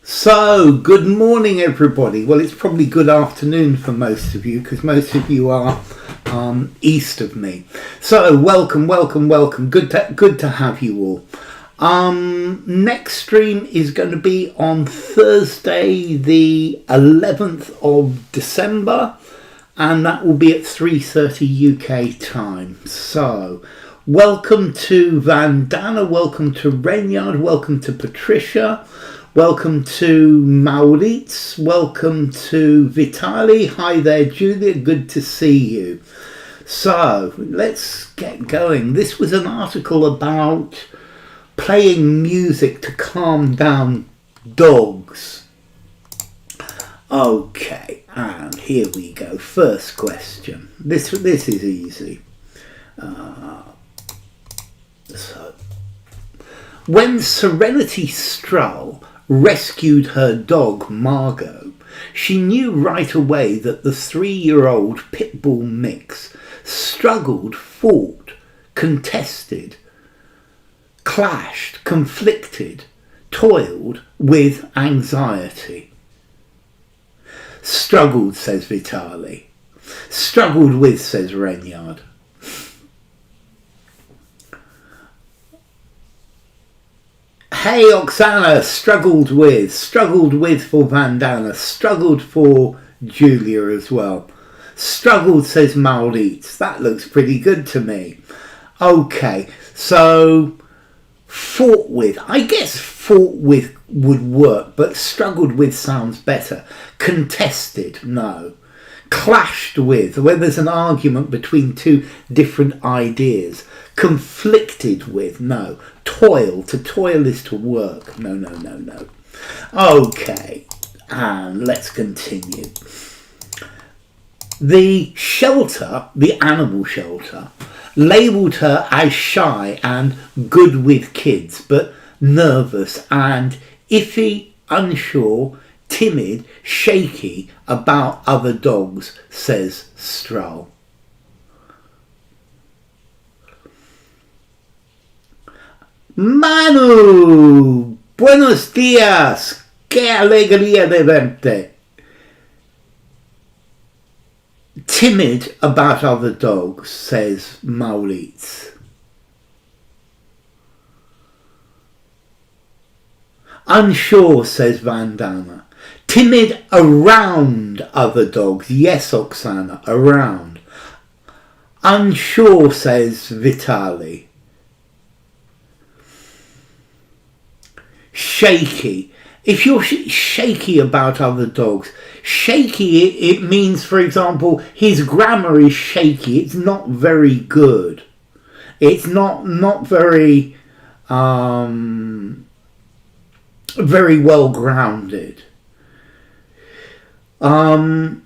So, good morning everybody. Well, it's probably good afternoon for most of you because most of you are east of me. So, welcome. Good to have you all. Next stream is going to be on Thursday the 11th of December, and that will be at 3:30 UK time. So, welcome to Vandana, welcome to Renyard, welcome to Patricia. Welcome to Maurits, welcome to Vitali, hi there Julia, good to see you. So, let's get going. This was an article about playing music to calm down dogs. Okay, and here we go. First question. This is easy. When Serenity Strull rescued her dog Margot, she knew right away that the 3-year-old pitbull mix struggled, fought, contested, clashed, conflicted, toiled with anxiety. Struggled, says Vitali. Struggled with, says Renyard. Hey Oksana, struggled with for Vandana, struggled for Julia as well. Struggled, says Maurits. That looks pretty good to me. Okay, so fought with. I guess fought with would work, but struggled with sounds better. Contested, no. Clashed with, where there's an argument between two different ideas. Conflicted with, no. Toil, to toil is to work. No. Okay, and let's continue. The shelter, the animal shelter, labelled her as shy and good with kids, but nervous and iffy, unsure, timid, shaky about other dogs, says Strull. Manu, buenos días, qué alegría de verte. Timid about other dogs, says Maurits. Unsure, says Vandana. Timid around other dogs, yes Oksana, around. Unsure, says Vitali. Shaky. If you're shaky about other dogs, shaky, it means, for example, his grammar is shaky. It's not very good. It's not very very well grounded. Unsure,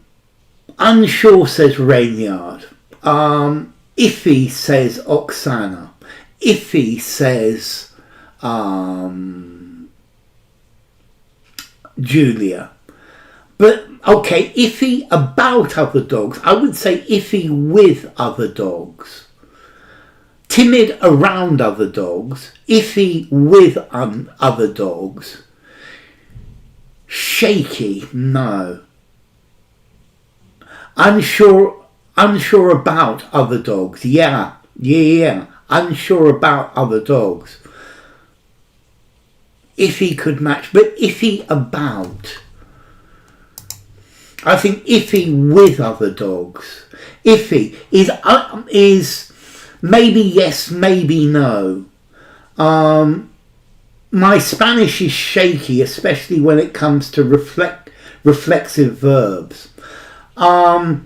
says Renyard. Iffy, says Oksana. Iffy, says Julia. But okay, iffy about other dogs. I would say iffy with other dogs. Timid around other dogs. Iffy with other dogs. Shaky, no. Unsure about other dogs. Yeah. Unsure about other dogs. Iffy could match, but iffy about. I think iffy with other dogs. Iffy is maybe yes, maybe no. My Spanish is shaky, especially when it comes to reflexive verbs. Okay,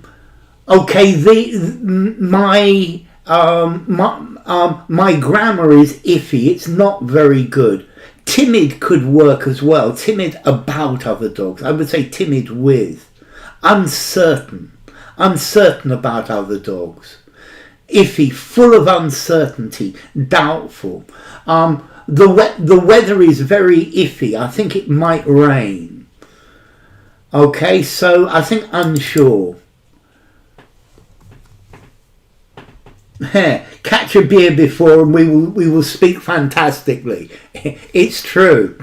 my grammar is iffy. It's not very good. Timid could work as well. Timid about other dogs. I would say timid with. Uncertain about other dogs. Iffy, full of uncertainty, doubtful. The weather is very iffy. I think it might rain. Okay, so I think unsure. Catch a beer before and we will speak fantastically. It's true.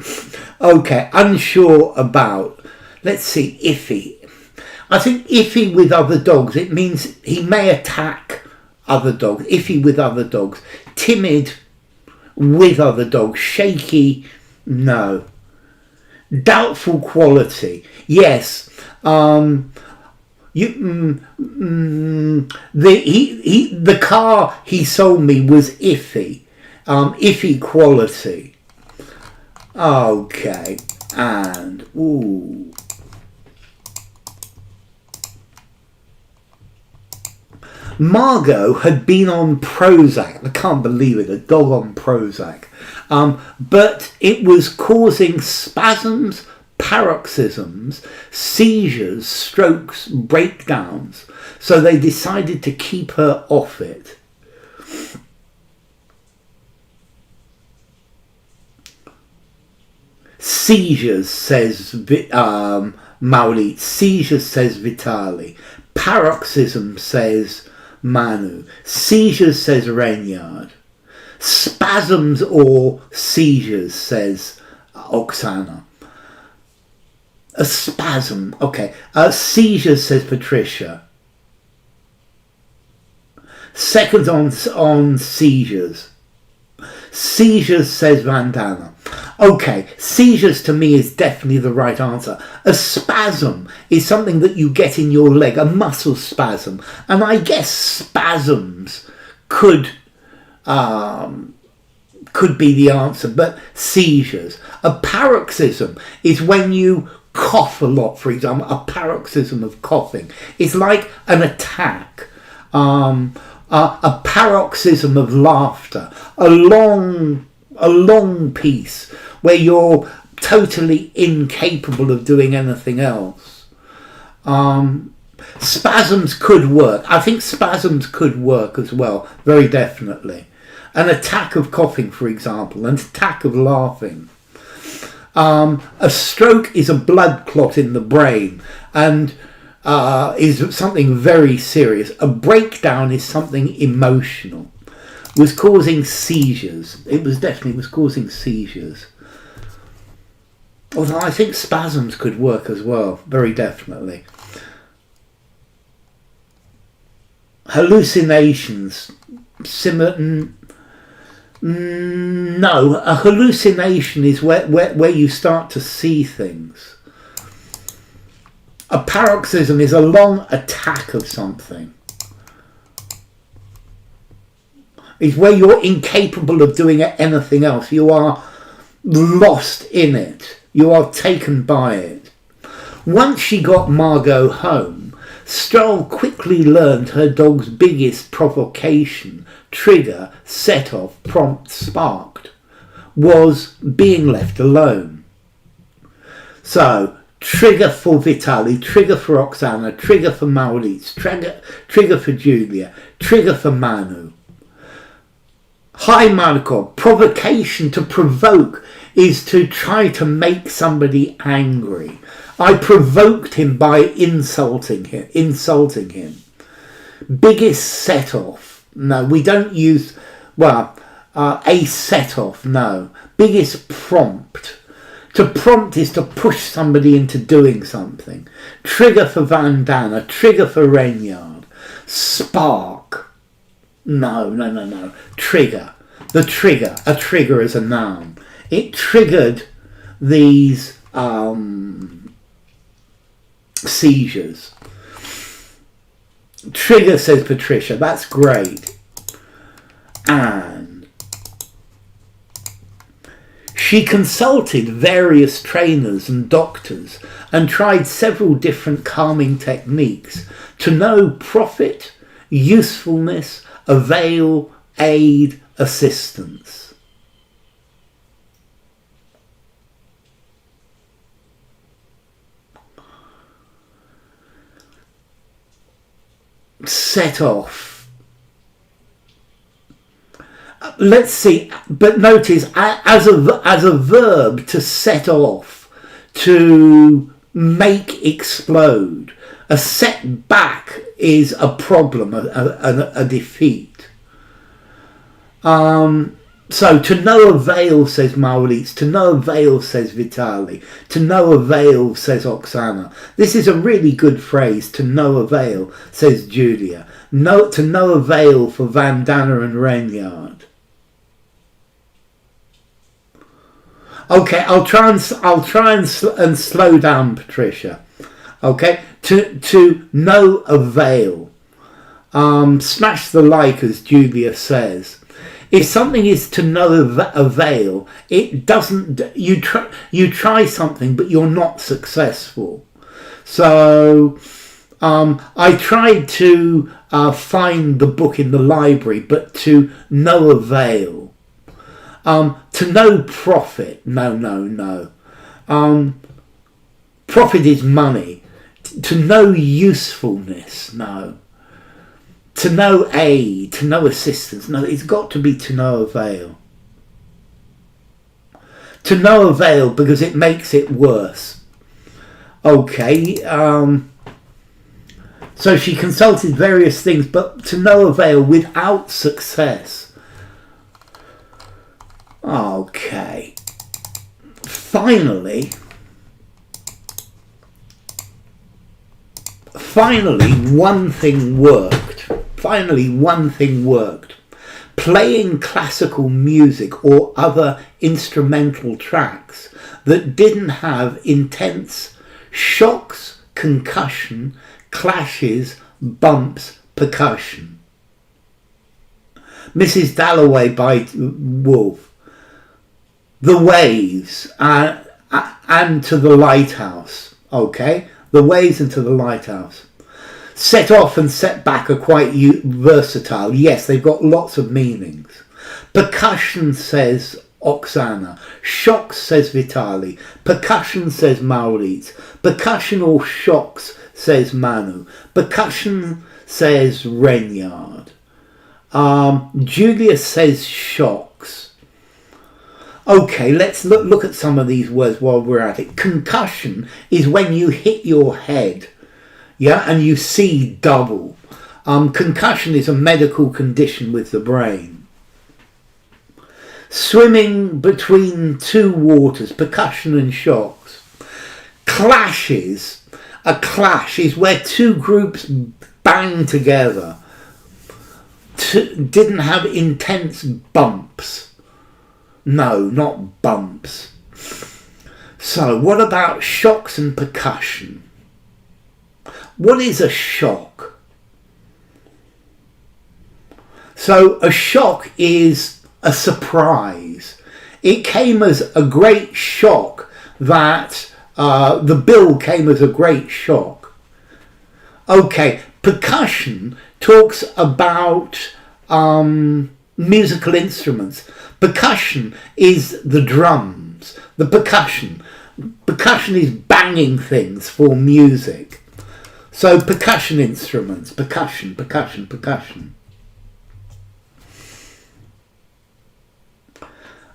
Okay, unsure about, let's see, iffy. I think iffy with other dogs, it means he may attack other dogs. Iffy with other dogs. Timid with other dogs. Shaky, no. Doubtful quality, yes. The car he sold me was iffy. Iffy quality. Okay, and ooh. Margot had been on Prozac. I can't believe it, a dog on Prozac. But it was causing spasms, paroxysms, seizures, strokes, breakdowns. So they decided to keep her off it. Seizures, says Mauli. Seizures, says Vitali. Paroxysm, says Manu. Seizures, says Reynard. Spasms or seizures, says Oksana. A spasm, okay. Seizures, says Patricia. Second on seizures. Seizures, says Vandana. Okay, seizures to me is definitely the right answer. A spasm is something that you get in your leg, a muscle spasm. And I guess spasms could be the answer, but seizures. A paroxysm is when you cough a lot, for example, a paroxysm of coughing. It's like an attack. A paroxysm of laughter. A long piece where you're totally incapable of doing anything else. Spasms could work. I think spasms could work as well, very definitely. An attack of coughing, for example, an attack of laughing. A stroke is a blood clot in the brain and is something very serious. A breakdown is something emotional. Was causing seizures. It was causing seizures. Although I think spasms could work as well, very definitely. Hallucinations. No, a hallucination is where you start to see things. A paroxysm is a long attack of something. It's where you're incapable of doing anything else. You are lost in it. You are taken by it. Once she got Margot home, Strull quickly learned her dog's biggest provocation, trigger, set-off, prompt, sparked, was being left alone. So, trigger for Vitali, trigger for Oksana, trigger for Maurits, trigger for Julia, trigger for Manu. Hi Margot, provocation, to provoke is to try to make somebody angry. I provoked him by insulting him. Biggest set-off, no, we don't use, a set-off, no. Biggest prompt. To prompt is to push somebody into doing something. Trigger for Vandana, trigger for Reynard. Spark. No. Trigger. The trigger. A trigger is a noun. It triggered these seizures. Trigger, says Patricia. That's great. And she consulted various trainers and doctors and tried several different calming techniques to no profit, usefulness, avail, aid, assistance. Set off. Let's see, but notice as a verb, to set off, to make explode. A setback is a problem, a defeat. So to no avail, says Maurits. To no avail, says Vitali. To no avail, says Oksana. This is a really good phrase. To no avail, says Julia. No, to no avail for Vandana and Reynard. Okay, I'll try and slow down, Patricia. Okay, to no avail. Smash the like, as Julia says. If something is to no avail, it doesn't. You try something, but you're not successful. So I tried to find the book in the library, but to no avail. To no profit, no. Profit is money. To no usefulness, no. To no aid, to no assistance, no, it's got to be to no avail. To no avail because it makes it worse. Okay, so she consulted various things, but to no avail without success. Okay. Finally, one thing worked. Playing classical music or other instrumental tracks that didn't have intense shocks, concussion, clashes, bumps, percussion. Mrs. Dalloway by Wolf. The Waves and To the Lighthouse. Okay? The Waves and To the Lighthouse. Set off and set back are quite versatile. Yes, they've got lots of meanings. Percussion, says Oksana. Shocks, says Vitali. Percussion, says Maurits. Percussion or shocks, says Manu. Percussion, says Reynard. Julia says shocks. Okay, let's look at some of these words while we're at it. Concussion is when you hit your head. Yeah, and you see double. Concussion is a medical condition with the brain. Swimming between two waters, percussion and shocks. Clashes. A clash is where two groups bang together. Didn't have intense bumps. No, not bumps. So, what about shocks and percussion? What is a shock? So a shock is a surprise. It came as a great shock that the bill came as a great shock. Okay, percussion talks about musical instruments. Percussion is the drums, the percussion. Percussion is banging things for music. So percussion instruments, percussion.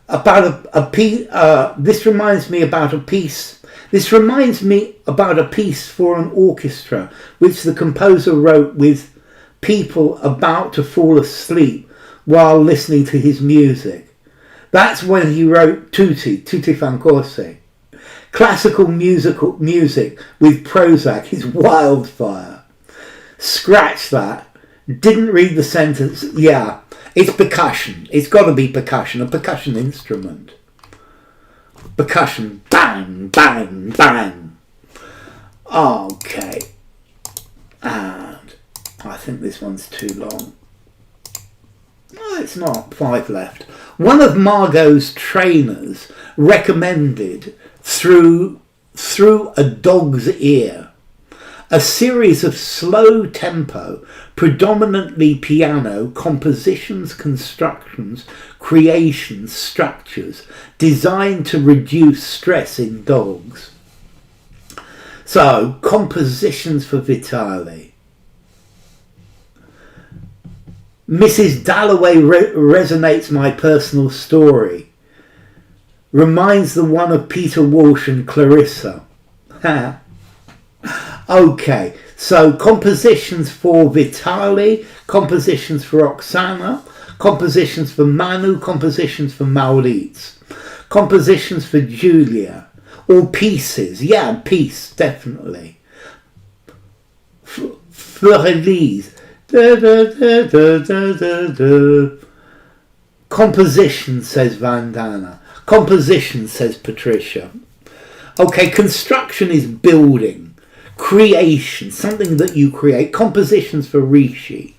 About a piece. This reminds me about a piece for an orchestra, which the composer wrote with people about to fall asleep while listening to his music. That's when he wrote Tutti fan corsi. Classical music with Prozac is wildfire. Scratch that. Didn't read the sentence. Yeah, it's percussion. It's got to be percussion, a percussion instrument. Percussion, bang, bang, bang. Okay. And I think this one's too long. No, it's not. 5 left. One of Margot's trainers recommended through a dog's ear a series of slow tempo, predominantly piano compositions, constructions, creations, structures designed to reduce stress in dogs. So, compositions for Vitali. Mrs. Dalloway resonates my personal story. Reminds the one of Peter Walsh and Clarissa. Okay, so compositions for Vitali, compositions for Oksana, compositions for Manu, compositions for Maurits, compositions for Julia, or pieces. Yeah, piece, definitely. Fleur-Elise. Composition, says Vandana. Composition, says Patricia. Okay, construction is building, creation, something that you create. Compositions for Rishi.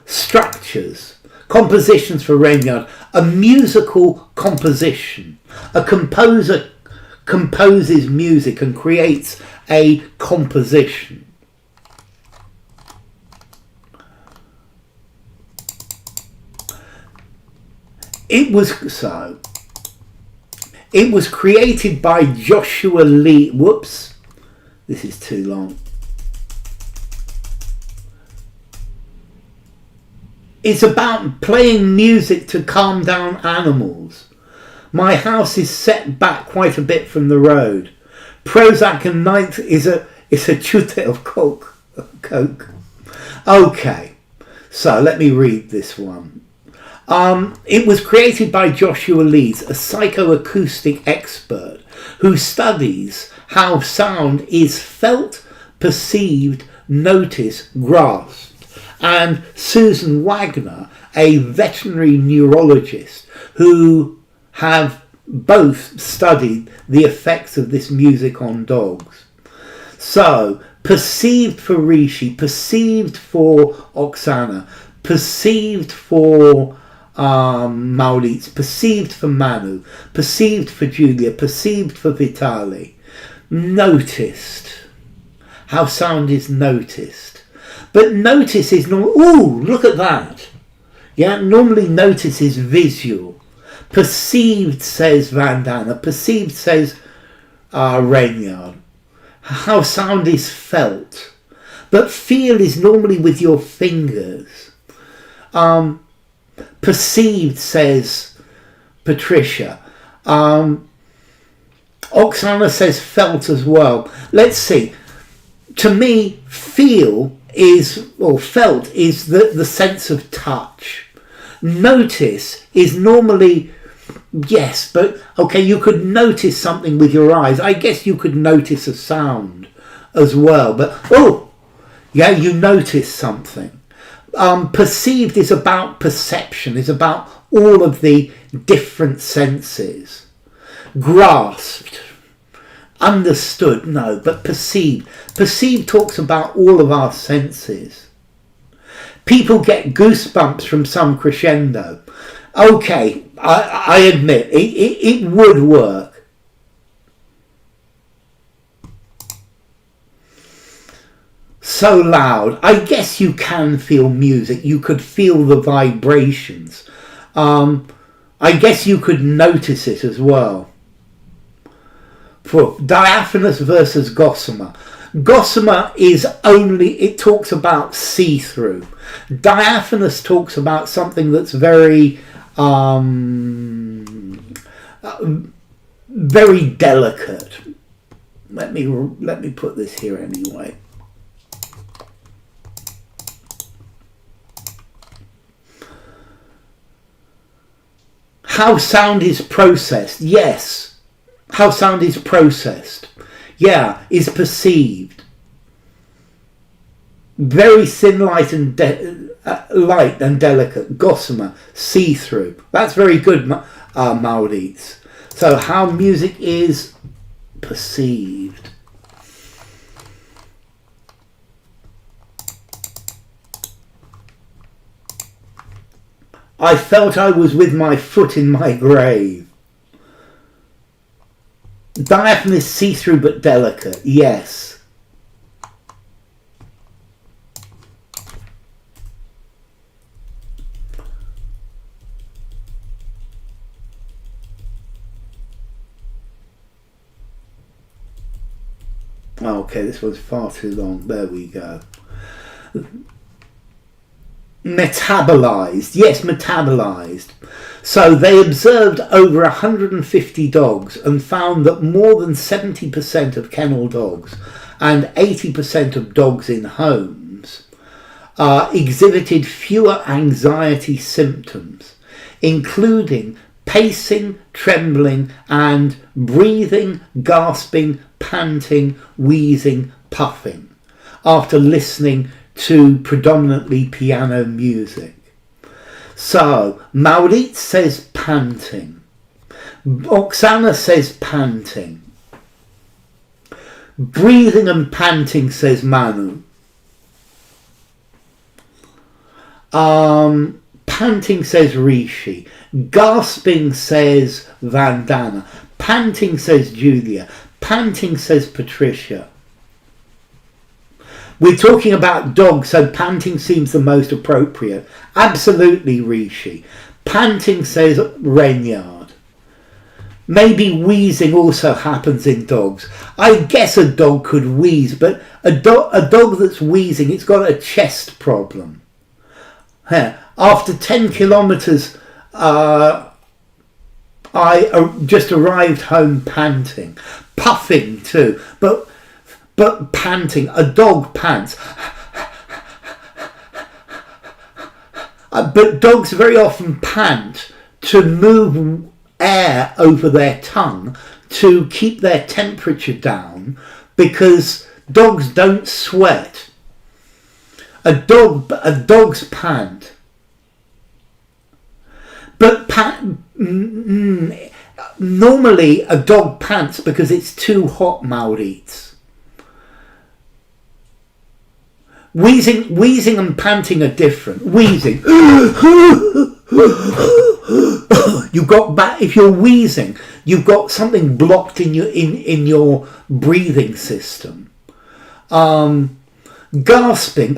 Structures. Compositions for Renyard. A musical composition. A composer composes music and creates a composition. It was created by Joshua Lee. Whoops, this is too long. It's about playing music to calm down animals. My house is set back quite a bit from the road. Prozac and night is a chute of coke. Okay, so let me read this one. It was created by Joshua Lees, a psychoacoustic expert who studies how sound is felt, perceived, noticed, grasped, and Susan Wagner, a veterinary neurologist who have both studied the effects of this music on dogs. So, perceived for Rishi, perceived for Oksana, perceived for Maurits, perceived for Manu, perceived for Julia, perceived for Vitali. Noticed. How sound is noticed. But notice is not, ooh, look at that. Yeah, normally notice is visual. Perceived, says Vandana. Perceived, says Renyard. How sound is felt. But feel is normally with your fingers. Perceived, says Patricia. Oksana says felt as well. Let's see. To me, feel is, or felt is the sense of touch. Notice is normally, yes, but okay, you could notice something with your eyes. I guess you could notice a sound as well, but oh, yeah, you notice something. Perceived is about perception, is about all of the different senses. Grasped, understood, no, but perceived. Perceived talks about all of our senses. People get goosebumps from some crescendo. Okay, I admit, it would work. So loud. I guess you can feel music. You could feel the vibrations. I guess you could notice it as well. For diaphanous versus gossamer. Gossamer is only, it talks about see-through. Diaphanous talks about something that's very, very delicate. Let me put this here anyway. How sound is processed. Yes. How sound is processed. Yeah, is perceived. Very thin, light and delicate. Gossamer, see-through. That's very good, Maurits. So how music is perceived. I felt I was with my foot in my grave. Diaphanous, see-through but delicate. Yes. Okay, this was far too long. There we go. Metabolized. Yes, metabolized. So they observed over 150 dogs and found that more than 70% of kennel dogs and 80% of dogs in homes exhibited fewer anxiety symptoms, including pacing, trembling, and breathing, gasping, panting, wheezing, puffing, after listening to predominantly piano music. So, Maurit says panting. Oksana says panting. Breathing and panting says Manu. Panting says Rishi. Gasping says Vandana. Panting says Julia. Panting says Patricia. We're talking about dogs, so panting seems the most appropriate. Absolutely, Rishi. Panting says Renyard. Maybe wheezing also happens in dogs. I guess a dog could wheeze, but a dog that's wheezing, it's got a chest problem. After 10 kilometres, I just arrived home panting. Puffing too, but panting. A dog pants. But dogs very often pant to move air over their tongue to keep their temperature down, because dogs don't sweat. A dog's pant. But normally a dog pants because it's too hot, Maurits. Wheezing and panting are different. Wheezing. You've got if you're wheezing, you've got something blocked in your breathing system. Gasping.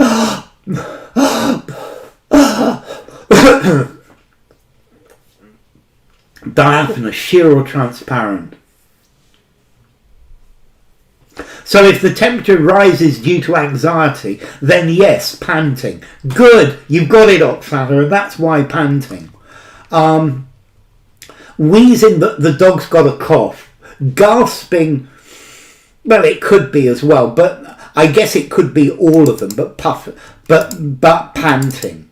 Diaphanous, sheer or transparent. So if the temperature rises due to anxiety, then yes, panting. Good, you've got it, Oksana, and that's why panting. Wheezing, the dog's got a cough. Gasping, well, it could be as well, but I guess it could be all of them, but panting.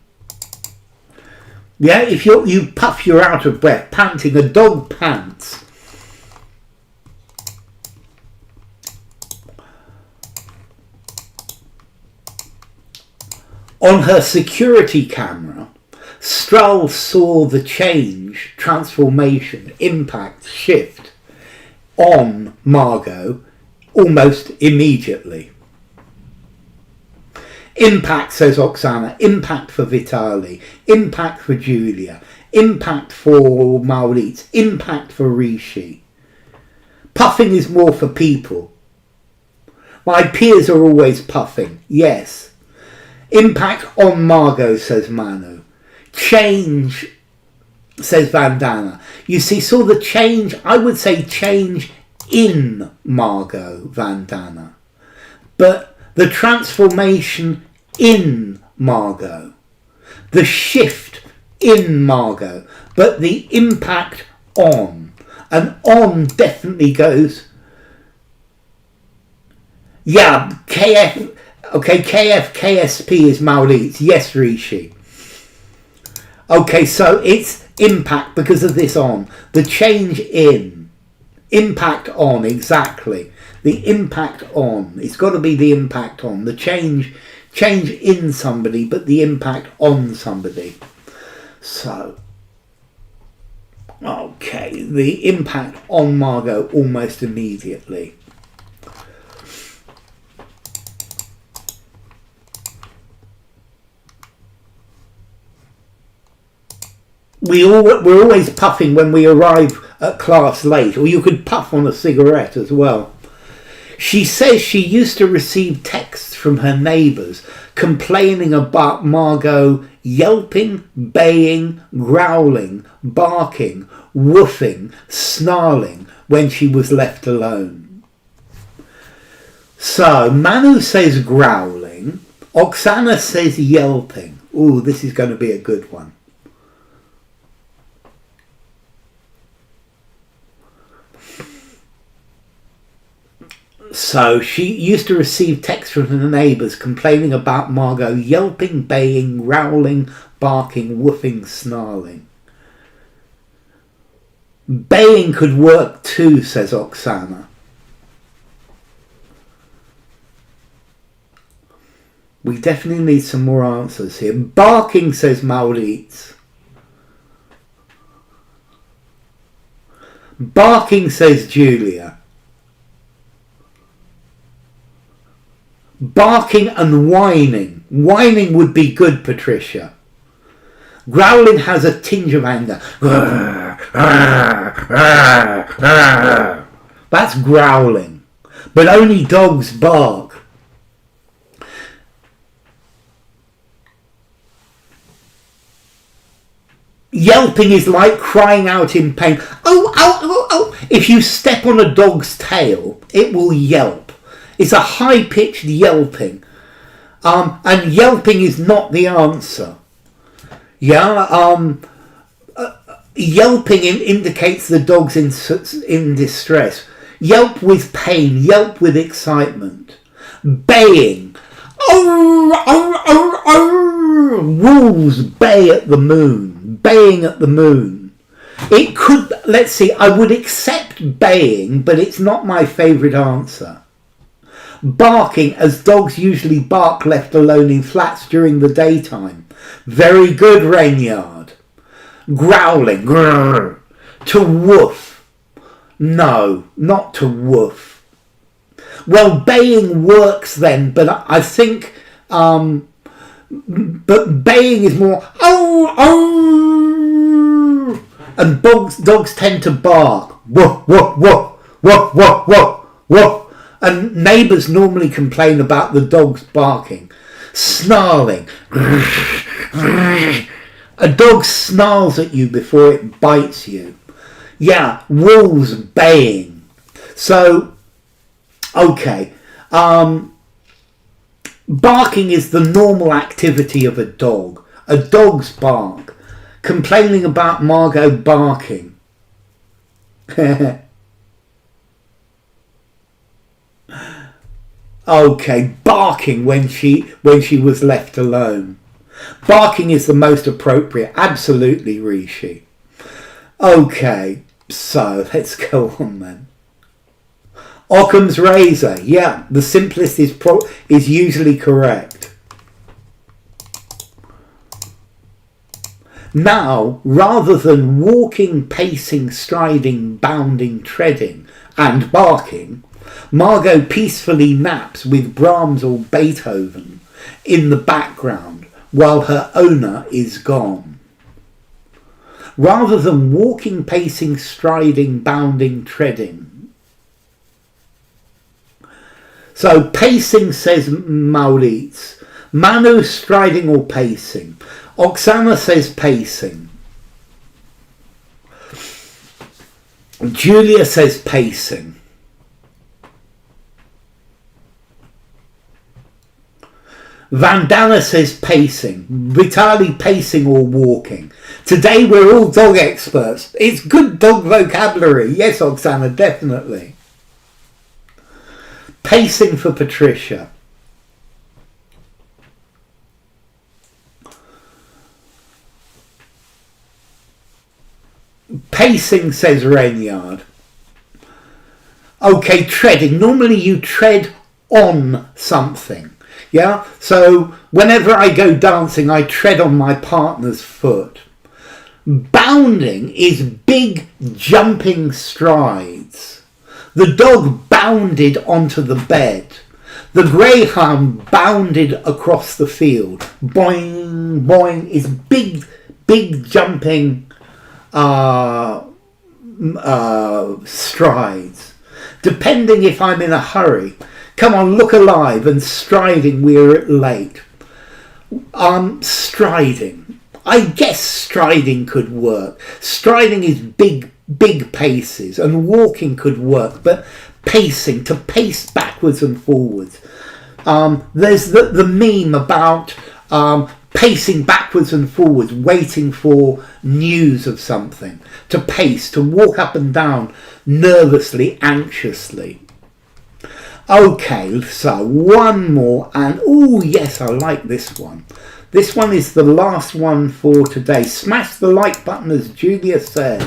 Yeah, if you puff, you're out of breath. Panting, a dog pants. On her security camera, Strull saw the change, transformation, impact, shift on Margot almost immediately. Impact, says Oksana. Impact for Vitali. Impact for Julia. Impact for Maurits. Impact for Rishi. Puffing is more for people. My peers are always puffing. Yes. Impact on Margot, says Manu. Change, says Vandana. You see, saw the change, I would say change in Margot, Vandana. But the transformation in Margot. The shift in Margot. But the impact on. And on definitely goes, yeah, KF, okay, KSP is Maurits. Yes, Rishi. Okay, so it's impact because of this on. The change in. Impact on, exactly. The impact on. It's got to be the impact on. The change in somebody, but the impact on somebody. So, okay, the impact on Margot almost immediately. We're always puffing when we arrive at class late, or you could puff on a cigarette as well. She says she used to receive texts from her neighbours complaining about Margot yelping, baying, growling, barking, woofing, snarling when she was left alone. So Manu says growling, Oksana says yelping. Ooh, this is going to be a good one. So she used to receive texts from the neighbours complaining about Margot yelping, baying, growling, barking, woofing, snarling. Baying could work too, says Oksana. We definitely need some more answers here. Barking, says Maurits. Barking, says Julia. Barking and whining. Whining would be good, Patricia. Growling has a tinge of anger. That's growling. But only dogs bark. Yelping is like crying out in pain. Oh, oh, oh, oh. If you step on a dog's tail, it will yelp. It's a high-pitched yelping. And yelping is not the answer. Yeah, yelping indicates the dog's in distress. Yelp with pain, yelp with excitement. Baying. Oh, oh, oh, oh. Wolves bay at the moon. Baying at the moon. It could, let's see, I would accept baying, but it's not my favourite answer. Barking, as dogs usually bark left alone in flats during the daytime. Very good, Rainyard. Growling. Grrr. To woof. No, not to woof. Well, baying works then, but I think, but baying is more, oh, oh, and dogs tend to bark. Woof, woof, woof, woof, woof, woof, woof. And neighbours normally complain about the dogs barking. Snarling. A dog snarls at you before it bites you. Yeah, wolves baying. So, okay. Barking is the normal activity of a dog. A dog's bark. Complaining about Margot barking. Okay, barking when she was left alone. Barking is the most appropriate. Absolutely, Rishi. Okay, so let's go on then. Occam's razor. Yeah, the simplest is usually correct. Now, rather than walking, pacing, striding, bounding, treading, and barking, Margot peacefully naps with Brahms or Beethoven in the background while her owner is gone. Rather than walking, pacing, striding, bounding, treading. So pacing, says Maurits. Manu, striding or pacing. Oksana says pacing. Julia says pacing. Vandana says pacing. Vitali, pacing or walking. Today we're all dog experts. It's good dog vocabulary. Yes, Oksana, definitely. Pacing for Patricia. Pacing, says Rainyard. Okay, treading. Normally you tread on something. Yeah, so whenever I go dancing, I tread on my partner's foot. Bounding is big jumping strides. The dog bounded onto the bed. The greyhound bounded across the field. Boing, boing is big jumping strides. Depending if I'm in a hurry. Come on, look alive, and striding, we're late. Striding. I guess striding could work. Striding is big paces, and walking could work, but pacing, to pace backwards and forwards. There's the meme about pacing backwards and forwards, waiting for news of something. To pace, to walk up and down nervously, anxiously. Okay, so one more, and oh yes, I like this one. This one is the last one for today. Smash the like button, as Julia says.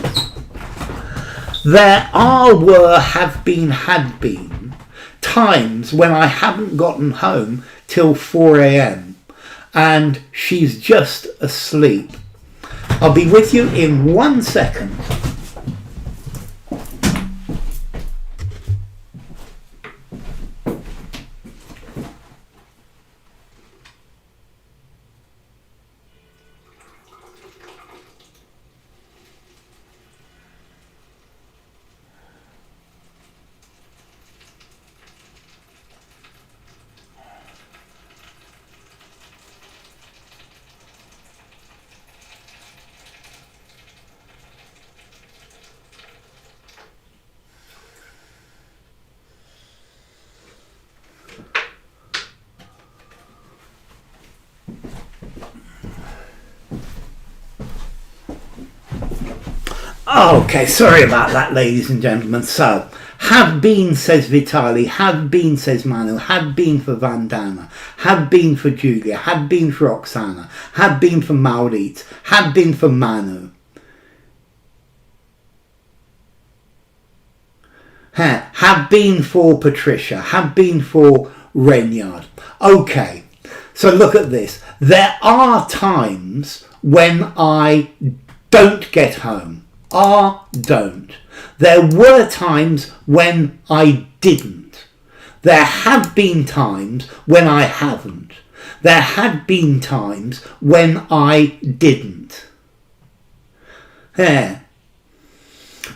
There are, were, have been, had been times when I haven't gotten home till 4 a.m. and she's just asleep. I'll be with you in 1 second. Okay, sorry about that, ladies and gentlemen. So, have been, says Vitali, have been, says Manu, have been for Vandana, have been for Julia, have been for Oksana, have been for Maurit, have been for Manu. Have been for Patricia, have been for Renyard. Okay, so look at this. There are times when I don't get home. Don't. There were times when I didn't. There have been times when I haven't. There had been times when I didn't. There.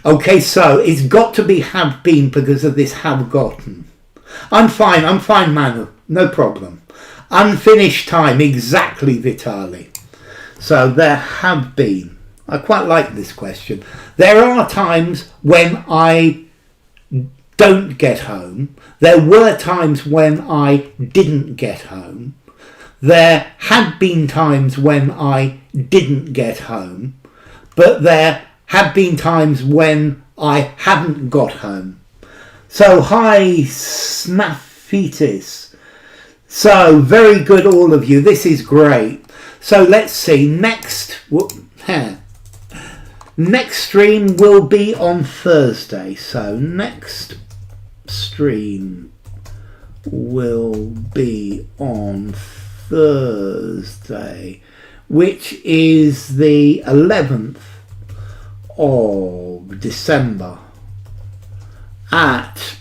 Okay, so it's got to be have been because of this have gotten. I'm fine, Manu. No problem. Unfinished time, exactly, Vitali. So there have been. I quite like this question. There are times when I don't get home. There were times when I didn't get home. There had been times when I didn't get home. But there have been times when I haven't got home. So, hi, Snaphitis. So, very good, all of you. This is great. So, let's see. Next stream will be on Thursday. So next stream will be on Thursday, which is the 11th of December at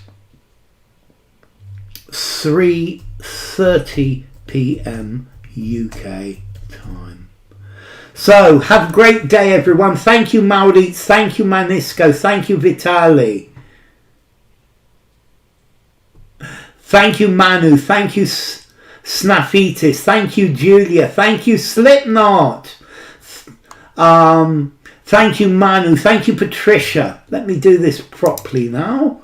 3:30 p.m. UK time. So, have a great day, everyone. Thank you, Maurit. Thank you, Manisco. Thank you, Vitali. Thank you, Manu. Thank you, Snaphitis. Thank you, Julia. Thank you, Slipknot. Thank you, Manu. Thank you, Patricia. Let me do this properly now.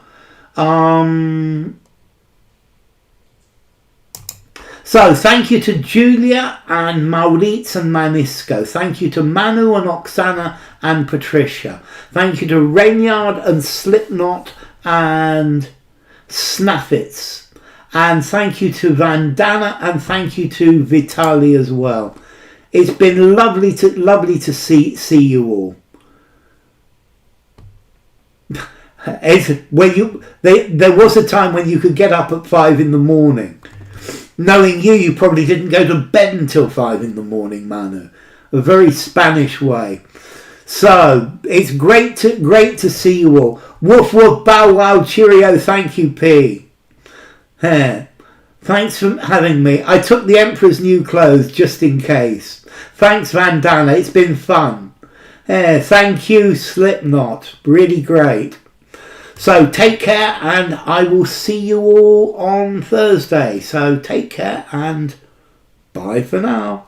So, thank you to Julia and Mauritz and Manisco. Thank you to Manu and Oksana and Patricia. Thank you to Renyard and Slipknot and Snaffitz. And thank you to Vandana and thank you to Vitali as well. It's been lovely to see you all. There was a time when you could get up at 5 in the morning. Knowing you probably didn't go to bed until 5 in the morning, Manu. A very Spanish way. So, it's great to see you all. Woof woof, bow wow, cheerio, thank you, P. Thanks for having me. I took the Emperor's new clothes just in case. Thanks, Vandana, it's been fun. Thank you, Slipknot. Really great. So take care and I will see you all on Thursday. So take care and bye for now.